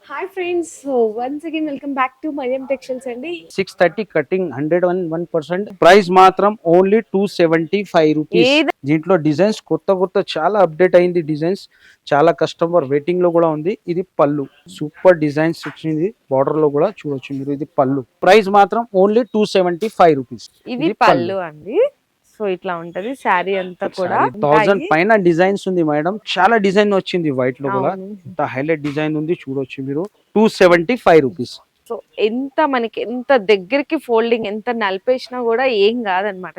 Hi friends, so once again welcome back to Mariyam textiles అండి. 630 cutting 101%. Price మాత్రం only 275 rupees. ఏది దీంట్లో designs కొత్త చాలా అప్డేట్ అయింది. డిజైన్స్ చాలా కస్టమర్ వెయిటింగ్ లో కూడా ఉంది. ఇది పళ్ళు సూపర్ డిజైన్స్ వచ్చింది. బార్డర్ లో కూడా చూడొచ్చు మీరు. ఇది పళ్ళు ప్రైస్ మాత్రం ఓన్లీ 275 రూపీస్. ఇది పళ్ళు అండి. సో ఇట్లా ఉంటది శారీ అంతా కూడా. 1000 పైన డిజైన్స్ ఉంది మేడం. చాలా డిజైన్ వచ్చింది వైట్ లో కూడా. అవును. ఇంత హైలైట్ డిజైన్ ఉంది చూడొచ్చు మీరు. 275 రూపీస్. సో మనకి ఎంత దగ్గరికి ఫోల్డింగ్ ఎంత నలిపేసినా కూడా ఏం కాదనమాట.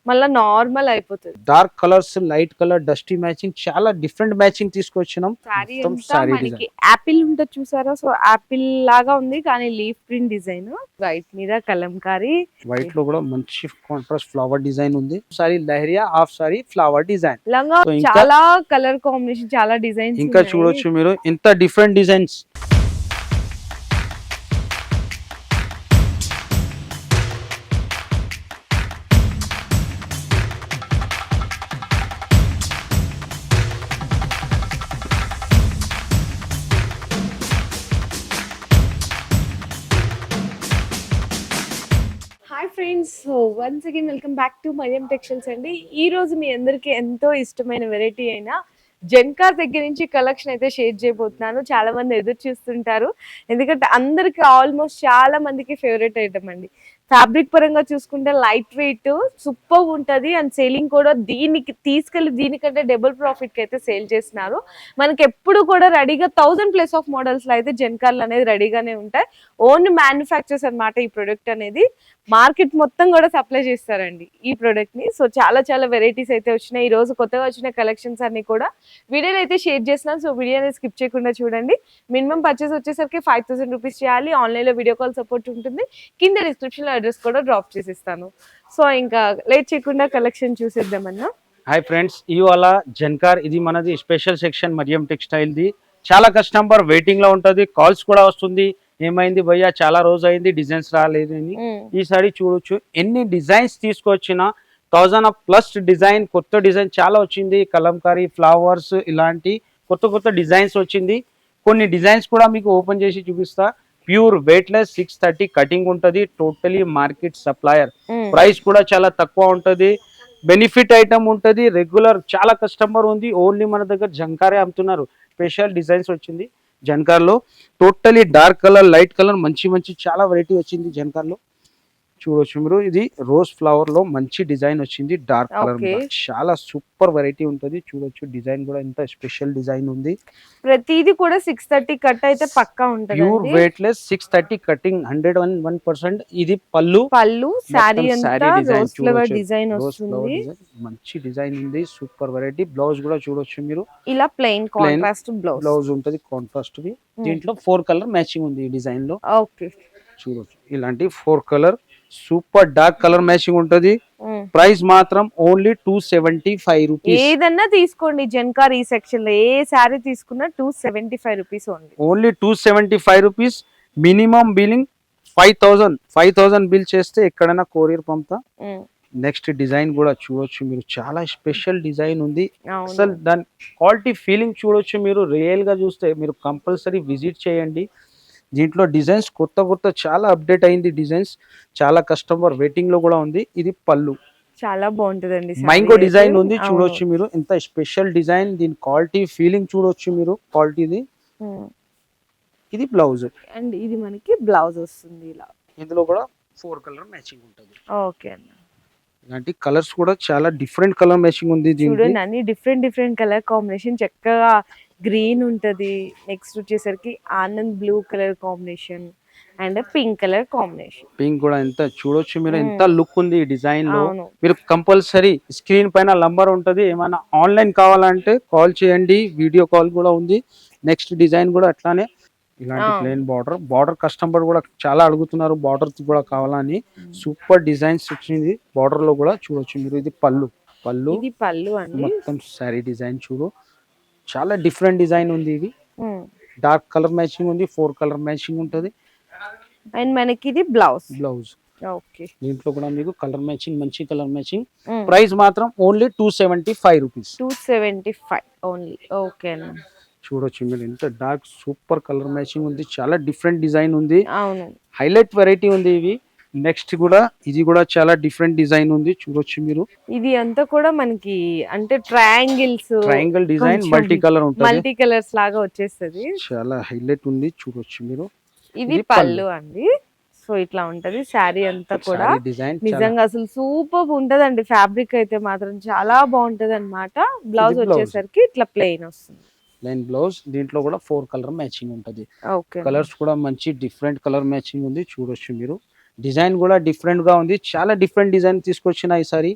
మళ్ళా నార్మల్ అయిపోతుంది. Dark colours, light colour, dusty matching, చాలా డిఫరెంట్ మ్యాచింగ్ తీసుకొచ్చినాం. శారీ మొత్తం అంతా శారీ మనకి డిజైన్ యాపిల్ ఉంటుంది చూసారా. సో యాపిల్ లాగా ఉంది కానీ లీఫ్ ప్రింట్ డిజైన్ వైట్ మీద కలంకారీ. వైట్ లో కూడా మంచి కాంట్రాస్ట్ ఫ్లవర్ డిజైన్ ఉంది. Sorry leheriya, half sari flower design. లంగా సో ఇంకా చాలా కలర్ కాంబినేషన్, చాలా డిజైన్స్ ఇంకా చూడొచ్చు మీరు. ఇంత different designs. Hi friends, so once again welcome back to Mariyam textiles అండి. ఈ రోజు మీ అందరికి ఎంతో ఇష్టమైన వెరైటీ అయిన జెన్కార్ దగ్గర నుంచి కలెక్షన్ అయితే షేర్ చేయబోతున్నాను. చాలా మంది ఎదురు చూస్తుంటారు, ఎందుకంటే అందరికి ఆల్మోస్ట్ చాలా మందికి ఫేవరెట్ ఐటమ్ అండి. ఫ్యాబ్రిక్ పరంగా చూసుకుంటే లైట్ వెయిట్ సూపర్ ఉంటది అండ్ సేలింగ్ కూడా దీనికి తీసుకెళ్లి దీనికంటే డబుల్ ప్రాఫిట్ కి అయితే సేల్ చేస్తున్నారు. మనకి ఎప్పుడు కూడా రెడీగా 1000+ ఆఫ్ మోడల్స్ లో అయితే జెన్కార్లు అనేది రెడీగానే ఉంటాయి. ఓన్ మ్యానుఫ్యాక్చర్స్ అన్నమాట ఈ ప్రొడక్ట్ అనేది. మార్కెట్ మొత్తం కూడా సప్లై చేస్తారండి ఈ ప్రొడక్ట్ ని. సో చాలా వెరైటీస్ అయితే వచ్చినాయి. ఈ రోజు కొత్తగా వచ్చిన కలెక్షన్స్ అన్ని కూడా వీడియోని అయితే షేర్ చేస్తున్నాను. సో వీడియోని స్కిప్ చేయకుండా చూడండి. మినిమం పర్చేస్ వచ్చేసరికి 5000 రూపీస్ చేయాలి. ఆన్లైన్ లో వీడియో కాల్ సపోర్ట్ ఉంటుంది. కింద డిస్క్రిప్షన్ లో అడ్రస్ కూడా డ్రాప్ చేసిస్తాను. సో ఇంకా లేట్ చేయకుండా కలెక్షన్ చూసేద్దామన్నా. హాయ్ ఫ్రెండ్స్, ఇవాళ జెన్కార్ ఇది మనది స్పెషల్ సెక్షన్ మరియం టెక్స్టైల్ ది. చాలా కస్టమర్ వెయిటింగ్ లో ఉంటది. కాల్స్ కూడా వస్తుంది, ఏమైంది భయ్యా చాలా రోజు అయింది డిజైన్స్ రాలేదు అని. ఈసారి చూడొచ్చు ఎన్ని డిజైన్స్ తీసుకొచ్చినా 1000+ డిజైన్, కొత్త డిజైన్ చాలా వచ్చింది. కలంకారీ, ఫ్లవర్స్, ఇలాంటి కొత్త డిజైన్స్ వచ్చింది. కొన్ని డిజైన్స్ కూడా మీకు ఓపెన్ చేసి చూపిస్తా. ప్యూర్ వెయిట్లెస్ 630 కటింగ్ ఉంటది. Totally market supplier. ప్రైస్ కూడా చాలా తక్కువ ఉంటది. బెనిఫిట్ ఐటమ్ ఉంటది. రెగ్యులర్ చాలా కస్టమర్ ఉంది. ఓన్లీ మన దగ్గర జంకారే అమ్ముతున్నారు. స్పెషల్ డిజైన్స్ వచ్చింది జన్కార్ లో. Totally dark colour, light colour, మంచి చాలా వెరైటీ వచ్చింది జన్కార్ లో. చూడొచ్చు మీరు. ఇది రోజ్ ఫ్లవర్ లో మంచి డిజైన్ వచ్చింది. డార్క్ కలర్ చాలా సూపర్ వెరైటీ ఉంటది. చూడొచ్చు డిజైన్ కూడా ఎంత స్పెషల్ డిజైన్ ఉంది. ప్రతిది కూడా 630 కట్ అయితే పక్కా ఉంటది. Pure weightless 630 cutting 101%. ఇది పళ్ళు శారీ అంతా రోజ్ ఫ్లవర్ డిజైన్ వస్తుంది. మంచి డిజైన్ ఉంది. Super variety. బ్లౌజ్ కూడా చూడొచ్చు మీరు. ఇలా ప్లెయిన్ కాంట్రాస్ట్ బ్లౌజ్ ఉంటది కాంట్రాస్ట్ ది. దీంట్లో 4 కలర్ మ్యాచింగ్ ఉంది ఈ డిజైన్ లో. ఓకే చూడొచ్చు ఇలాంటి 4 colour super dark colour matching ఉంటది. ప్రైస్ మాత్రం ఓన్లీ 275 రూపీస్. ఏదన్నా తీసుకోండి జెన్కార్ ఈ సెక్షన్ లో ఏ శారీ తీసుకున్నా 275 rupees only 275 rupees. Minimum billing 5000 bill చేస్తే ఎక్కడైనా కొరియర్ పంపుతా. నెక్స్ట్ డిజైన్ కూడా చూడొచ్చు మీరు. చాలా స్పెషల్ డిజైన్ ఉంది. అసలు దాని క్వాలిటీ ఫీలింగ్ చూడొచ్చు మీరు. రియల్ గా చూస్తే మీరు కంపల్సరీ విజిట్ చేయండి. దీంట్లో డిజైన్స్ కొత్త చాలా అప్డేట్ అయింది. డిజైన్స్ చాలా కస్టమర్ వెయిటింగ్ లో కూడా ఉంది. ఇది పళ్ళు చాలా బాగుంటదండి. మ్యాంగో డిజైన్ ఉంది చూడొచ్చు మీరు. ఎంత స్పెషల్ డిజైన్. దీని క్వాలిటీ ఫీలింగ్ చూడొచ్చు మీరు. క్వాలిటీది. ఇది బ్లౌజ్ అండ్ ఇది మనకి బ్లౌజ్ వస్తుంది. ఇలా ఇందులో కూడా 4 కలర్ మ్యాచింగ్ ఉంటుంది. ఓకే అన్న. ఇలాంటి కలర్స్ కూడా చాలా డిఫరెంట్ కలర్ మ్యాచింగ్ ఉంది. చూడండి అన్ని డిఫరెంట్ కలర్ కాంబినేషన్. చక్కగా గ్రీన్ ఉంటది. నెక్స్ట్ వచ్చేసరికి Anand blue colour combination and pink colour combination. Pink కూడా ఎంత చూడొచ్చు మీరు. ఎంత లుక్ ఉంది ఈ డిజైన్ లో. మీరు కంపల్సరీ స్క్రీన్ పైన నంబర్ ఉంటది. ఏమైనా ఆన్లైన్ కావాలంటే కాల్ చేయండి. వీడియో కాల్ కూడా ఉంది. నెక్స్ట్ డిజైన్ కూడా అట్లానే ఇలాంటి ప్లెయిన్ బార్డర్ కస్టమర్ కూడా చాలా అడుగుతున్నారు. బార్డర్ కూడా కావాలని. సూపర్ డిజైన్స్ వచ్చింది. బార్డర్ లో కూడా చూడొచ్చు మీరు. ఇది పళ్ళు మొత్తం సారీ డిజైన్ చూడు. చాలా డిఫరెంట్ డిజైన్ ఉంది. ఇది డార్క్ కలర్ మ్యాచింగ్ ఉంది. 4 కలర్ మ్యాచింగ్ ఉంటది. అండ్ మనకి ఇది బ్లౌజ్. ఓకే. దీంట్లో కూడా మీకు కలర్ మ్యాచింగ్, మంచి కలర్ మ్యాచింగ్. ప్రైస్ మాత్రం ఓన్లీ 275 రూపీస్. 275 ఓన్లీ. ఓకే. చూడొచ్చు మీరు, ఎంత డార్క్ సూపర్ కలర్ మ్యాచింగ్ ఉంది, చాలా డిఫరెంట్ డిజైన్ ఉంది, అవును. హైలైట్ వెరైటీ ఉంది ఇవి. నెక్స్ట్ కూడా ఇది కూడా చాలా డిఫరెంట్ డిజైన్ ఉంది, చూడొచ్చు మీరు. ఇది అంతా కూడా మనకి అంటే ట్రయాంగిల్స్, ట్రయాంగిల్ డిజైన్ కొంచెం మల్టీ కలర్ ఉంటుంది, మల్టీ కలర్స్ లాగా వచ్చేస్తది. చాలా హైలైట్ ఉంది, చూడొచ్చు మీరు. ఇది పళ్ళు అండి. సో ఇట్లా ఉంటది శారీ అంతా కూడా. డిజైన్ నిజంగా అసలు సూపర్ ఉంటదండి, ఫ్యాబ్రిక్ అయితే మాత్రం చాలా బాగుంటది అన్నమాట. బ్లౌజ్ ఇది blouse. వచ్చేసరికి ఇట్లా ప్లెయిన్ వస్తుంది. ప్లెయిన్ బ్లౌజ్, దీంట్లో కూడా 4 కలర్ మ్యాచింగ్ ఉంటుంది. ఓకే. కలర్స్ కూడా మంచి డిఫరెంట్ కలర్ మ్యాచింగ్ ఉంది, చూడొచ్చు మీరు. డిజైన్ కూడా డిఫరెంట్ గా ఉంది, చాలా డిఫరెంట్ డిజైన్ తీసుకొచ్చిన ఈసారి,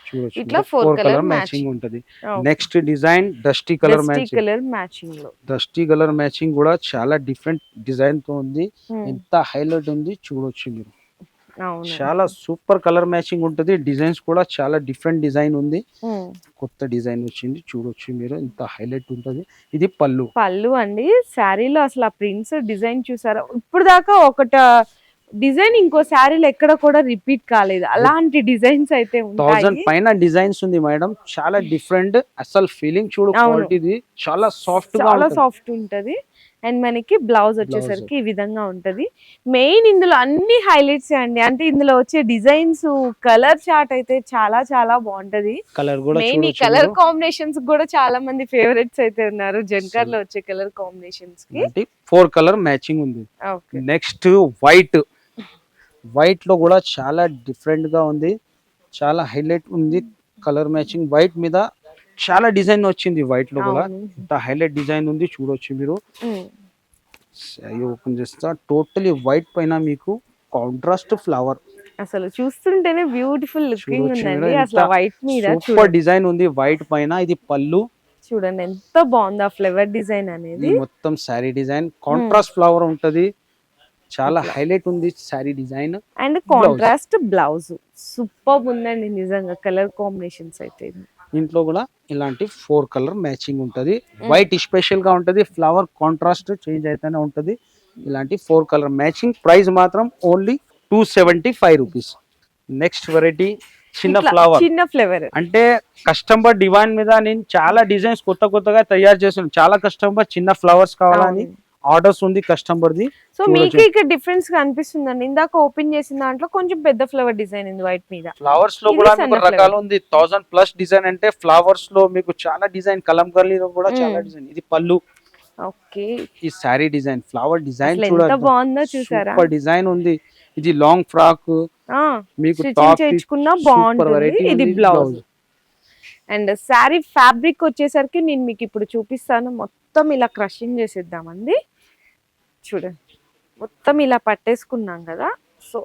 చూడొచ్చు. ఇట్లా 4 కలర్ కలర్ మ్యాచింగ్ ఉంటది. Next design dusty colour matching. Colour matching లో డస్టీ కలర్ మ్యాచింగ్ కూడా చాలా డిఫరెంట్ డిజైన్ తో ఉంది, ఎంత హైలైట్ ఉంది, చూడొచ్చు మీరు. చాలా సూపర్ కలర్ మ్యాచింగ్ ఉంటది, డిజైన్స్ కూడా చాలా డిఫరెంట్ డిజైన్ ఉంది, కొత్త డిజైన్ వచ్చింది, చూడొచ్చు మీరు, ఎంత హైలైట్ ఉంటది. ఇది పళ్ళు అండి. శారీలో అసలు ఆ ప్రింట్స్ డిజైన్ చూసారా, ఇప్పుడు దాకా ఒకట డిజైన్ ఇంకో శారీలో ఎక్కడ కూడా రిపీట్ కాలేదు, అలాంటి డిజైన్స్ అయితే 1000 పైన డిజైన్స్ ఉంది మేడం, చాలా డిఫరెంట్. అసలు ఫీలింగ్ చూడు, క్వాలిటీ చాలా సాఫ్ట్ ఉంటది. అండ్ మనకి బ్లౌజ్ వచ్చేసరికి ఈ విధంగా ఉంటది. మెయిన్ ఇందులో అన్ని హైలైట్స్ అండి, అంటే ఇందులో వచ్చే డిజైన్స్, కలర్ చార్ట్ అయితే చాలా చాలా బాగుంటది. కలర్ కూడా మెయిన్ ఈ కలర్ కాంబినేషన్స్ కూడా చాలా మంది ఫేవరెట్స్ అయితే ఉన్నారు జెన్కార్ లో వచ్చే కలర్ కాంబినేషన్స్ కి. 4 కలర్ మ్యాచింగ్ ఉంది. నెక్స్ట్ వైట్ లో కూడా చాలా డిఫరెంట్ గా ఉంది, చాలా హైలైట్ ఉంది కలర్ మ్యాచింగ్. వైట్ మీద చాలా డిజైన్ వచ్చింది, వైట్ లో కూడా ఇంత హైలైట్ డిజైన్ ఉంది, చూడొచ్చు మీరు. ఓపెన్ చేస్తా, టోటలీ వైట్ పైన మీకు కాంట్రాస్ట్ ఫ్లవర్, అసలు చూస్తుంటేనే బ్యూటిఫుల్ లుకింగ్ ఉందండి. అసలు వైట్ మీద సూపర్ డిజైన్ ఉంది, వైట్ పైన. ఇది పళ్ళు చూడండి ఎంత బాగుంది, ఆ ఫ్లవర్ డిజైన్ అనేది. మొత్తం శారీ డిజైన్ కాంట్రాస్ట్ ఫ్లవర్ ఉంటది, చాలా హైలైట్ ఉంది sari design. And contrast blouse super ఉందండి నిజంగా, కలర్ కాంబినేషన్స్ అయితే. ఇంట్లో కూడా ఇలాంటి 4 కలర్ మ్యాచింగ్ ఉంటది, వైట్ స్పెషల్ గా ఉంటది, ఫ్లవర్ కాంట్రాస్ట్ చేంజ్ అయితేనే ఉంటది. ఇలాంటి 4 కలర్ మ్యాచింగ్, ప్రైస్ మాత్రం ఓన్లీ 275 రూపీస్. నెక్స్ట్ వెరైటీ చిన్న ఫ్లవర్ అంటే కస్టమర్ డిమాండ్ మీద నేను చాలా డిజైన్స్ కొత్తగా తయారు చేస్తున్నాను. చాలా కస్టమర్ చిన్న ఫ్లవర్స్ కావాలని ఆర్డర్స్ ఉంది కస్టమర్ ది. సో మీకు ఇక్కడ డిఫరెన్స్ కనిపిస్తుందండి, ఇందాక ఓపెన్ చేసిన దాంట్లో కొంచెం పెద్ద ఫ్లవర్ డిజైన్ ఉంది వైట్ మీద. ఫ్లవర్స్ లో కూడా మీకు రకాలు ఉంది, 1000+ డిజైన్. అంటే ఫ్లవర్స్ లో మీకు చాలా డిజైన్, కలంకరీలో కూడా చాలా డిజైన్. ఇది పళ్ళు. ఓకే. ఈ సారీ డిజైన్, ఫ్లవర్ డిజైన్ చూడండి ఎంత బాగుందో చూసారా, సూపర్ డిజైన్ ఉంది. ఇది లాంగ్ ఫ్రాక్ మీకు టాప్ చేసుకున్నా బాగుంటుంది. ఇది బ్లౌజ్. అండ్ శారీ ఫ్యాబ్రిక్ వచ్చేసరికి నేను మీకు ఇప్పుడు చూపిస్తాను. మొత్తం ఇలా క్రషింగ్ చేసేద్దామండి, చూడండి. మొత్తం ఇలా పట్టేసుకున్నాం కదా, సో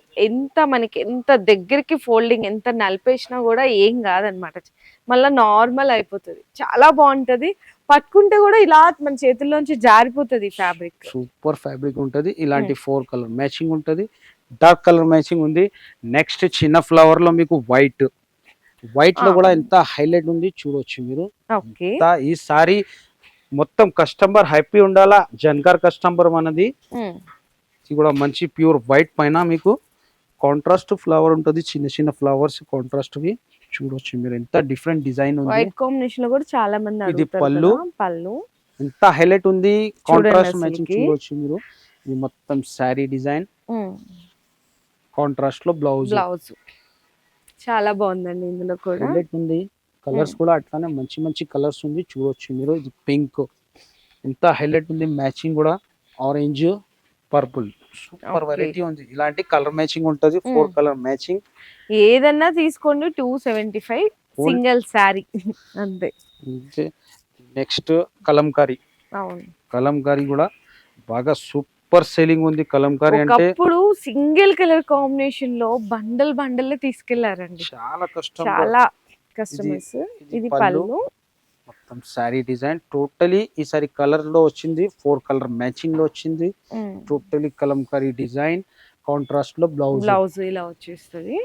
మనకి ఎంత దగ్గరికి ఫోల్డింగ్ ఎంత నలిపేసినా కూడా ఏం కాదనమాట, మళ్ళీ నార్మల్ అయిపోతుంది. చాలా బాగుంటది, పట్టుకుంటే కూడా ఇలా మన చేతుల్లోంచి జారిపోతుంది ఫ్యాబ్రిక్. సూపర్ ఫ్యాబ్రిక్ ఉంటది. ఇలాంటి 4 కలర్ మ్యాచింగ్ ఉంటది, డార్క్ కలర్ మ్యాచింగ్ ఉంది. నెక్స్ట్ చిన్న ఫ్లవర్ లో మీకు వైట్ లో కూడా ఎంత హైలైట్ ఉంది, చూడొచ్చు మీరు. ఈ సారీ మొత్తం కస్టమర్ హ్యాపీ ఉండాలా, జన్కార్ కస్టమర్ మనది. ఇది కూడా మంచి ప్యూర్ వైట్ పైన మీకు కాంట్రాస్ట్ ఫ్లవర్ ఉంటది, చిన్న ఫ్లవర్స్ కాంట్రాస్ట్ వి, చూడొచ్చు మీరు. ఎంత డిఫరెంట్ డిజైన్ ఉంది, వైట్ కాంబినేషన్ లో కూడా చాలా మంది. ఇది పళ్ళు ఎంత హైలైట్ ఉంది, కాంట్రాస్ట్ మ్యాచింగ్, చూడొచ్చు మీరు. ఇది మొత్తం శారీ డిజైన్, కాంట్రాస్ట్ లో బ్లౌజ్ చాలా బాగుందండి. ఇందులో కూడా హైలైట్ ఉంది, కలర్స్ కూడా అట్లానే మంచి కలర్స్ ఉంది, చూడొచ్చు మీరు. ఇది పింక్ ఎంత హైలైట్ ఉంది, మ్యాచింగ్ కూడా ఆరెంజ్ పర్పుల్, సూపర్ వెరైటీ ఉంది. ఇలాంటి కలర్ మ్యాచింగ్ ఉంటది, 4 కలర్ మ్యాచింగ్. ఏదన్నా తీసుకోండి 275 సింగిల్ శారీ అంతే. నెక్స్ట్ కలంకారీ. కలంకారీ కూడా బాగా సూపర్ సెల్లింగ్ ఉంది. కలంకారీ అంటే ఇప్పుడు సింగిల్ కలర్ కాంబినేషన్ లో బండల్ తీసుకెళ్లారండి చాలా కస్టమర్స్. ఇది పళ్ళు, మొత్తం సారీ డిజైన్ టోటలీ ఈసారి కలర్ లో వచ్చింది, 4 కలర్ మ్యాచింగ్ లో వచ్చింది. టోటలీ కలంకారీ డిజైన్, కాంట్రాస్ట్ లో బ్లౌజ్ ఇలా వచ్చేస్తుంది.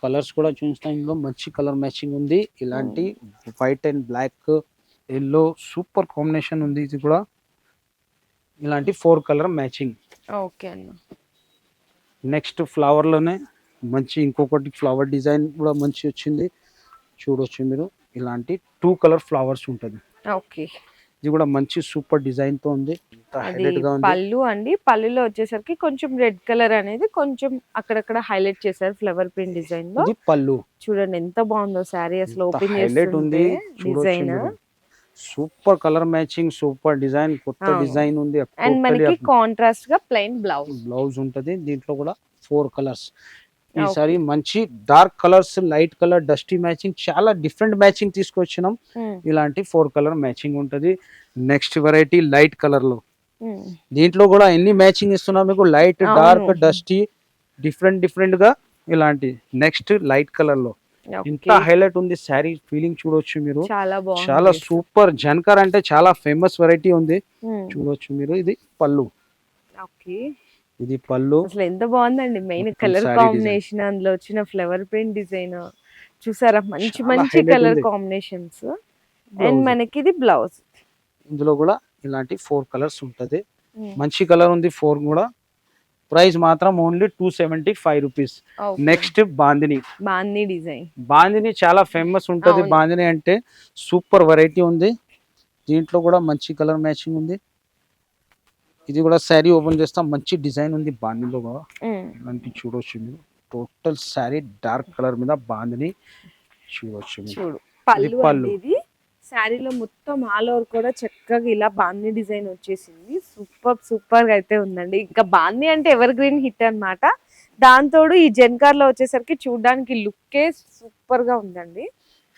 కలర్స్ కూడా చూస్తాం, ఇందులో మంచి కలర్ మ్యాచింగ్ ఉంది. ఇలాంటి white and black, yellow super combination ఉంది. ఇది కూడా ఇలాంటి 4 కలర్ మ్యాచింగ్. ఓకే అన్న. నెక్స్ట్ ఫ్లవర్ లోనే మంచి ఇంకొకటి ఫ్లవర్ డిజైన్ కూడా మంచి వచ్చింది, చూడొచ్చు మీరు. ఇలాంటి 2 కలర్ ఫ్లవర్స్ ఉంటది. ఓకే. ఇది కూడా మంచి సూపర్ డిజైన్ తో ఉంది, అది హైలైట్ గా ఉంది. పళ్ళు అండి. పళ్ళులో వచ్చేసరికి కొంచెం రెడ్ కలర్ అనేది కొంచెం అక్కడక్కడ హైలైట్ చేశారు ఫ్లవర్ ప్రింట్ డిజైన్ లో. ఇది పళ్ళు, చూడండి ఎంత బాగుందో శారీ, అసలు ఎంత ఓపెన్ హైలైట్ ఉంది చేస్తుంటే చూడొచ్చు డిజైన్. మీరు. Super colour matching, super design, కొత్త అవును. డిజైన్ ఉంది. అండ్ మనకి కాంట్రాస్ట్ గా ప్లెయిన్ బ్లౌజ్. బ్లౌజ్ ఉంటది, దీంట్లో కూడా 4 కలర్స్. Okay. ఈసారి మంచి dark colours, light colour, dusty matching, చాలా డిఫరెంట్ మ్యాచింగ్ తీసుకొచ్చినాం. ఇలాంటి 4 కలర్ మ్యాచింగ్ ఉంటది. నెక్స్ట్ వెరైటీ లైట్ కలర్ లో, దీంట్లో కూడా ఎన్ని మ్యాచింగ్ ఇస్తున్నాం మీకు, లైట్, డార్క్, అవును. డస్టీ, డిఫరెంట్ డిఫరెంట్ గా ఇలాంటి. నెక్స్ట్ లైట్ కలర్ లో ఇంత హైలైట్ ఉంది శారీ, ఫీలింగ్ చూడొచ్చు మీరు, చాలా బాగుంది. చాలా సూపర్. జన్కర్ అంటే చాలా ఫేమస్ వెరైటీ ఉంది, చూడొచ్చు మీరు. ఇది పళ్ళు, ఓకే. ఇది పళ్ళు. అసలు ఎంత బాగుందండి, మెయిన్ మొత్తం కలర్ saree కాంబినేషన్, అందులో వచ్చిన ఫ్లవర్ ప్రింట్ డిజైన్ చూసారా, మంచి చాలా మంచి highlight కలర్ ఉంది. కాంబినేషన్స్. And Blouse. మనకి ఇది బ్లౌజ్. ఇందులో కూడా ఇలాంటి 4 కలర్స్ ఉంటది, మంచి కలర్ ఉంది 4 కూడా. ప్రైస్ మాత్రం only 275 rupees. Next bandhani. Bandhi design. Bandhani చాలా ఫేమస్ ఉంటది. అవును. బాందిని అంటే సూపర్ వెరైటీ ఉంది, దీంట్లో కూడా మంచి కలర్ మ్యాచింగ్ ఉంది. ఇది కూడా శారీ ఓపెన్ చేస్తాం, మంచి డిజైన్ ఉంది బాందిలో కూడా. ఇలాంటి చూడొచ్చు మీరు, టోటల్ శారీ డార్క్ కలర్ మీద బాందిని చూడొచ్చు మీరు. చూడు పళ్ళు పళ్ళు. అండి. ఇది శారీలో మొత్తం ఆల్ ఓవర్ కూడా చక్కగా ఇలా బాందీ డిజైన్ వచ్చేసింది. సూపర్ సూపర్ గా అయితే ఉందండి. ఇంకా బాందీ అంటే ఎవర్ గ్రీన్ హిట్ అన్నమాట. దాంతోడు ఈ జెన్కార్ లో వచ్చేసరికి చూడడానికి లుక్కే సూపర్ గా ఉందండి.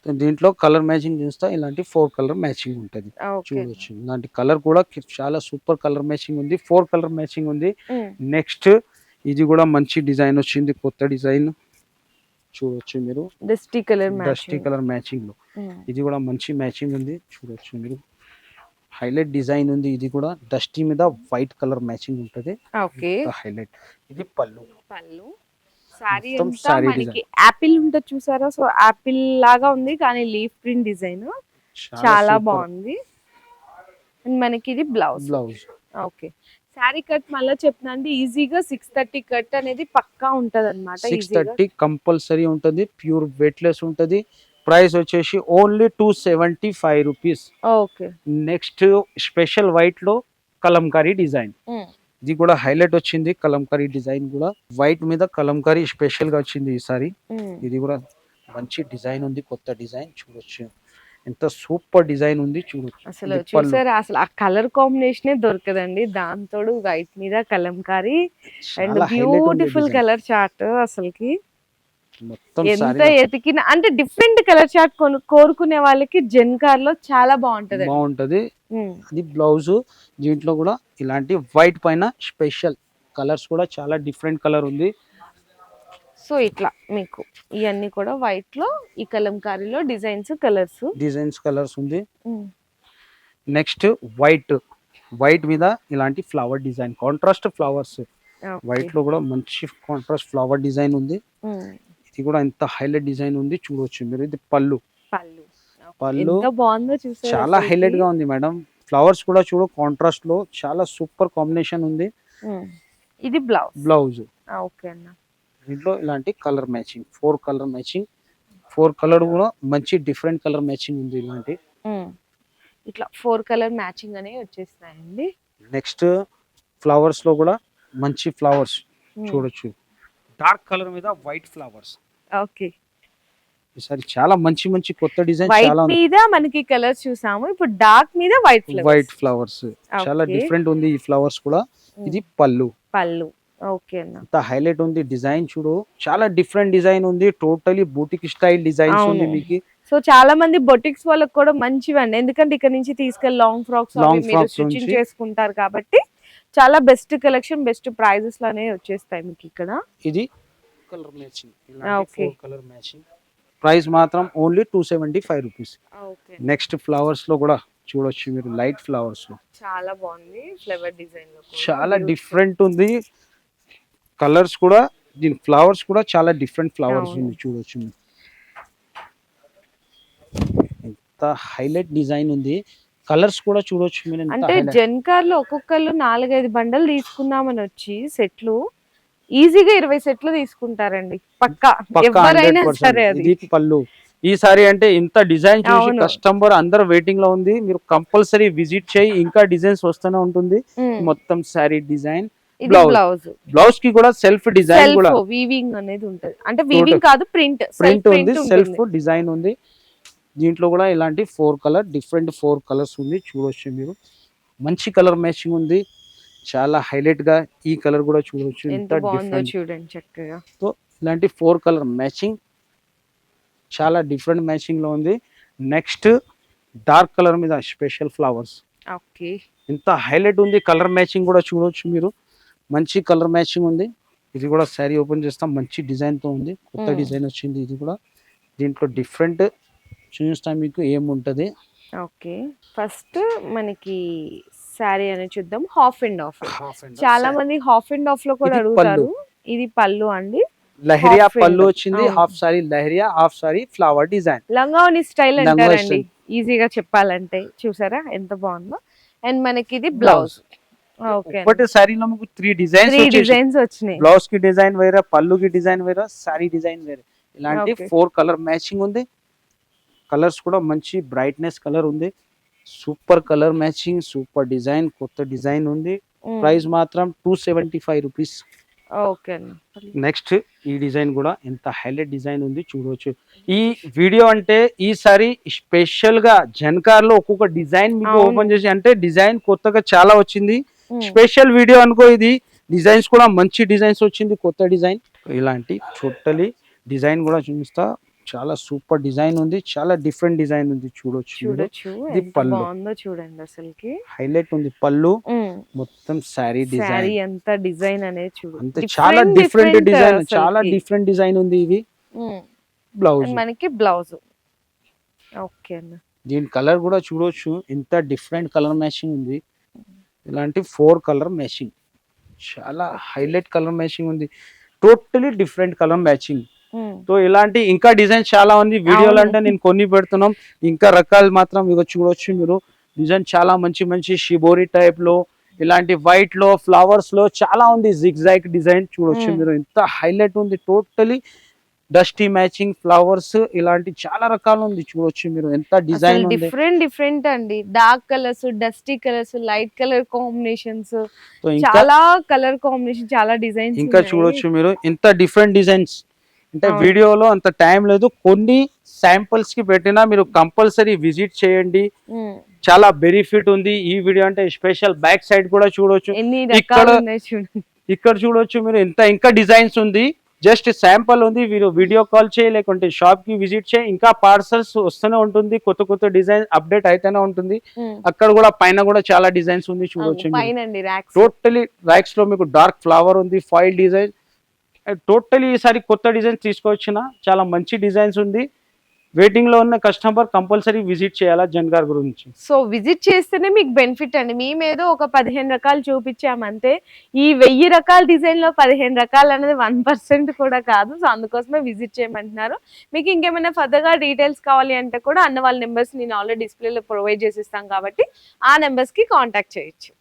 దీంట్లో కలర్ మ్యాచింగ్ చూస్తా, ఇలాంటి 4 కలర్ మ్యాచింగ్ ఉంటది, చూడొచ్చు. ఇలాంటి కలర్ కూడా చాలా సూపర్ కలర్ మ్యాచింగ్ ఉంది, 4 కలర్ మ్యాచింగ్ ఉంది. నెక్స్ట్ ఇది కూడా మంచి డిజైన్ వచ్చింది, కొత్త డిజైన్ చూడొచ్చు మీరు. Dusty colour dusty colour matching లో ఇది కూడా మంచి మ్యాచింగ్ ఉంది, చూడొచ్చు మీరు. హైలైట్ డిజైన్ ఉంది, ఇది కూడా డస్టీ మీద వైట్ కలర్ మ్యాచింగ్ ఉంటది. ఓకే. హైలైట్. ఇది పళ్ళు. పళ్ళు సారీ మొత్తం అంతా saree మనకి యాపిల్ ఉంటుంది చూసారా, సో యాపిల్ లాగా ఉంది కానీ లీఫ్ ప్రింట్ డిజైన్ చాలా బాగుంది. అండ్ మనకి ఇది blouse. Blouse. Okay. Sari cut మళ్ళీ చెప్తున్నా అండి, ఈజీగా 630 కట్ అనేది పక్కా ఉంటది అనమాట. 630 కంపల్సరీ ఉంటుంది, ప్యూర్ వెయిట్లెస్ ఉంటుంది. ప్రైస్ వచ్చేసి only 275 rupees. Okay. Next special white లో కలంకారీ డిజైన్, ఇది కూడా హైలైట్ వచ్చింది. కలంకారీ డిజైన్ కూడా వైట్ మీద కలంకారీ స్పెషల్ గా వచ్చింది ఈసారి. ఇది కూడా మంచి డిజైన్ ఉంది, కొత్త డిజైన్ చూడొచ్చు. ఎంత సూపర్ డిజైన్ ఉంది చూడొచ్చు. అసలు చూసారా, అసలు ఆ కలర్ కాంబినేషనే దొరకదండి. దాంతో వైట్ మీద Kalamkari and beautiful colour chart. అసలుకి ఎంత ఎతికిన అంటే డిఫరెంట్ కలర్ చార్ట్ కోరుకునే వాళ్ళకి జెన్కార్ లో చాలా బాగుంటది. అది బ్లౌజ్. దీంట్లో కూడా ఇలాంటి వైట్ పైన స్పెషల్ కలర్స్ కూడా చాలా డిఫరెంట్ కలర్ ఉంది. సో ఇట్లా మీకు ఇవన్నీ కూడా వైట్ లో, ఈ కలంకారీలో డిజైన్స్ కలర్స్ ఉంది. నెక్స్ట్ వైట్ మీద ఇలాంటి flower design, contrast flowers. White లో కూడా మంచి కాంట్రాస్ట్ ఫ్లవర్ డిజైన్ ఉంది. ఇది కూడా ఎంత హైలైట్ డిజైన్ ఉంది చూడొచ్చు మీరు. ఇది పళ్ళు. బాగుందో చూసారా, చాలా హైలైట్ గా ఉంది మేడం. ఫ్లవర్స్ కూడా చూడు కాంట్రాస్ట్ లో, చాలా సూపర్ కాంబినేషన్ ఉంది. ఇది బ్లౌజ్. ఓకే అన్న. దీంట్లో ఇలాంటి colour matching, 4 colour matching, 4 colour కూడా మంచి డిఫరెంట్ కలర్ మ్యాచింగ్ ఉంది. ఇలాంటి ఇట్లా 4 కలర్ మ్యాచింగ్ అనేవి వచ్చేస్తాయండి. నెక్స్ట్ ఫ్లవర్స్ లో కూడా మంచి ఫ్లవర్స్ చూడొచ్చు, డార్క్ కలర్ మీద వైట్ ఫ్లవర్స్. ఓకే. ఈసారి చాలా మంచి మంచి కొత్త డిజైన్, చాలా మీద మనకి కలర్స్ చూసాము. ఇప్పుడు డార్క్ మీద వైట్ ఫ్లవర్స్ చాలా డిఫరెంట్ ఉంది. ఈ ఫ్లవర్స్ కూడా. ఇది పళ్ళు. ఓకే అన్న. అంత హైలైట్ ఉంది డిజైన్ చూడు, చాలా డిఫరెంట్ డిజైన్ ఉంది. టోటలీ బూటిక్ స్టైల్ డిజైన్స్ ఉంది మీకు. సో చాలా మంది బొటిక్స్ వాళ్ళకి కూడా మంచివండి, ఎందుకంటే ఇక్కడ నుంచి తీసుకెళ్లి లాంగ్ ఫ్రాక్స్ స్టిచ్చింగ్ చేసుకుంటారు కాబట్టి చాలా బెస్ట్ కలెక్షన్, బెస్ట్ ప్రైజెస్ లోనే వచ్చేస్తాయి మీకు ఇక్కడ. ఇది కలర్ మ్యాచింగ్, ఇలాంటి 4 కలర్ మ్యాచింగ్. ప్రైస్ మాత్రం ఓన్లీ 275 రూపీస్. నెక్స్ట్ ఫ్లవర్స్ లో కూడా చూడొచ్చు మీరు, లైట్ ఫ్లవర్స్ లో చాలా బాగుంది. ఫ్లవర్ డిజైన్ లో చాలా డిఫరెంట్ ఉంది. కలర్స్ కూడా, దీని ఫ్లవర్స్ కూడా చాలా డిఫరెంట్ ఫ్లవర్స్ ఉంది చూడొచ్చు. ఎంత హైలైట్ డిజైన్ ఉంది. కలర్స్ కూడా చూడొచ్చు మీరు. అంటే జెన్కార్ లో ఒక్కొక్కళ్ళు 4-5 బండలు తీసుకుందామని వచ్చి సెట్లు ఈజీగా 20 సెట్లు తీసుకుంటారండి పక్కా, ఎవరైనా సరే. అది పళ్ళు. ఈ సారీ అంటే ఇంత డిజైన్ చూసి అవును. కస్టమర్ అందరు వెయిటింగ్ లో ఉంది. మీరు కంపల్సరీ విజిట్ చేయి, ఇంకా డిజైన్స్ వస్తూనే ఉంటుంది. మొత్తం సారీ డిజైన్. ఇది బ్లౌజ్ బ్లౌజ్. బ్లౌజ్ కి కూడా సెల్ఫ్ డిజైన్ సెల్ఫ్ కూడా వీవింగ్ అనేది ఉంటది. అంటే వీవింగ్ కాదు, ప్రింట్ ప్రింట్ ఉంది, సెల్ఫ్ డిజైన్ ఉంది. దీంట్లో కూడా ఇలాంటి 4 కలర్ డిఫరెంట్ 4 కలర్స్ ఉంది, చూడొచ్చు మీరు. మంచి కలర్ మ్యాచింగ్ ఉంది, చాలా హైలైట్ గా. ఈ కలర్ కూడా చూడొచ్చు, ఎంత బాగుందో చూడండి చక్కగా. సో ఇలాంటి 4 కలర్ మ్యాచింగ్ చాలా డిఫరెంట్ మ్యాచింగ్ లో ఉంది. నెక్స్ట్ డార్క్ కలర్ మీద స్పెషల్ ఫ్లవర్స్. ఓకే, ఇంత హైలైట్ ఉంది, కలర్ మ్యాచింగ్ కూడా చూడొచ్చు మీరు. మంచి కలర్ మ్యాచింగ్ ఉంది. ఇది కూడా శారీ ఓపెన్ చేస్తాం, మంచి డిజైన్ తో ఉంది, కొత్త డిజైన్ వచ్చింది. ఇది కూడా దీంట్లో డిఫరెంట్ చూస్తాం మీకు ఏముంటది. ఓకే, ఫస్ట్ మనకి శారీ అనేది చూద్దాం. Half and of. చాలా మంది హాఫ్ అండ్ ఆఫ్ లో కూడా ఇది అడుగుతారు. ఇది పళ్ళు అండి, లహరియా half పళ్ళు end. వచ్చింది. అవును. Half sari leheriya, half sari flower design. లంగావని స్టైల్ లంగావోని అంటారండి ఈజీగా చెప్పాలంటే. చూసారా ఎంత బాగుందో. అండ్ మనకి ఇది బ్లౌజ్. ఓకే, ఒకటి సారీలో మీకు 3 డిజైన్స్ 3 డిజైన్స్ వచ్చినాయి. బ్లౌజ్ కి డిజైన్ వేరే, పళ్ళు కి డిజైన్ వేరే, సారీ డిజైన్ వేరే. ఇలాంటి Okay. 4 కలర్ మ్యాచింగ్ ఉంది. కలర్స్ కూడా మంచి బ్రైట్నెస్ కలర్ ఉంది. Super colour matching, super design, కొత్త డిజైన్ ఉంది. ప్రైస్ మాత్రం 275 రూపీస్. ఓకే అండి. నెక్స్ట్ ఈ డిజైన్ కూడా ఎంత హైలైట్ డిజైన్ ఉంది, చూడవచ్చు. ఈ వీడియో అంటే ఈసారి స్పెషల్ గా జన్కార్ లో ఒక్కొక్క డిజైన్ మీకు అవును. ఓపెన్ చేసి, అంటే డిజైన్ కొత్తగా చాలా వచ్చింది. స్పెషల్ వీడియో అనుకో ఇది. డిజైన్స్ కూడా మంచి డిజైన్స్ వచ్చింది, కొత్త డిజైన్. ఇలాంటి టోటలీ డిజైన్ కూడా చూపిస్తా. చాలా సూపర్ డిజైన్ ఉంది, చాలా డిఫరెంట్ డిజైన్ ఉంది, చూడొచ్చు మీరు. చూడొచ్చు ఇది ఎంత పళ్ళు. బాగుందో చూడండి అసలుకి. హైలైట్ ఉంది పళ్ళు, మొత్తం శారీ శారీ డిజైన్ ఎంత డిజైన్ అనేది చూడు. అంతే, చాలా డిఫరెంట్ డిజైన్, చాలా అసలుకి. డిఫరెంట్ డిజైన్ ఉంది. ఇది బ్లౌజ్. And మనకి బ్లౌజ్. ఓకే అన్న. దీని కలర్ కూడా చూడొచ్చు, ఎంత డిఫరెంట్ కలర్ మ్యాచింగ్ ఉంది. ఇలాంటి 4 కలర్ మ్యాచింగ్, చాలా హైలైట్ కలర్ మ్యాచింగ్ ఉంది, totally different colour matching. So ఇలాంటి ఇంకా డిజైన్ చాలా ఉంది. వీడియోలు అంటే నేను కొన్ని పెడుతున్నాం, ఇంకా రకాలు మాత్రం ఇక చూడొచ్చు మీరు. డిజైన్ చాలా మంచి మంచి షిబోరి టైప్ లో, ఇలాంటి వైట్ లో, ఫ్లవర్స్ లో చాలా ఉంది. జిగ్జాగ్ డిజైన్ చూడొచ్చు మీరు, ఎంత హైలైట్ ఉంది. టోటలీ డస్టీ మ్యాచింగ్, ఫ్లవర్స్, ఇలాంటి చాలా రకాలు ఉంది, చూడొచ్చు మీరు. ఎంత డిజైన్ ఉంది, డిఫరెంట్ డిఫరెంట్ అండి. Dark colours, dusty colours, light colour combinations, so ఇంకా చాలా కలర్ కాంబినేషన్, చాలా డిజైన్స్ ఇంకా చూడొచ్చు మీరు. ఇంత డిఫరెంట్ డిజైన్స్ అంటే అవును. వీడియోలో అంత టైం లేదు, కొన్ని శాంపుల్స్ కి పెట్టినా మీరు కంపల్సరీ విజిట్ చేయండి. చాలా బెనిఫిట్ ఉంది ఈ వీడియో అంటే. స్పెషల్ బ్యాక్ సైడ్ కూడా చూడొచ్చు, ఎన్ని ఇక్కడ రకాలు ఉన్నాయి చూడండి. ఇక్కడ చూడొచ్చు మీరు. ఇంకా డిజైన్స్ ఉంది, జస్ట్ శాంపుల్ ఉంది. మీరు వీడియో కాల్ చేయి, లేకుంటే షాప్ కి విజిట్ చేయి. ఇంకా పార్సల్స్ వస్తూనే ఉంటుంది, కొత్త కొత్త డిజైన్ అప్డేట్ అయితేనే ఉంటుంది. అక్కడ కూడా పైన కూడా చాలా డిజైన్స్ ఉంది, చూడొచ్చు. పైనండి ర్యాక్స్. టోటలీ ర్యాక్స్ లో మీకు డార్క్ ఫ్లవర్ ఉంది, ఫాయిల్ డిజైన్. టోటలీ ఈసారి కొత్త డిజైన్స్ తీసుకొచ్చిన, చాలా మంచి డిజైన్స్ ఉంది. వెయిటింగ్ లో ఉన్న కస్టమర్ కంపల్సరీ విజిట్ చేయాలా జన్కార్ గురించి. సో విజిట్ చేస్తేనే మీకు బెనిఫిట్ అండి. మేమేదో ఒక 15 రకాలు చూపించామంతే. ఈ 1000 రకాల డిజైన్ లో 15 రకాలు అనేది 1% కూడా కాదు. సో అందుకోసమే విజిట్ చేయమంటున్నారు. మీకు ఇంకేమైనా ఫర్దర్ గా డీటెయిల్స్ కావాలి అంటే కూడా అన్న వాళ్ళ నెంబర్స్ నేను ఆల్రెడీ డిస్ప్లేలో ప్రొవైడ్ చేసిస్తాం కాబట్టి ఆ నెంబర్స్ కి కాంటాక్ట్ చేయొచ్చు.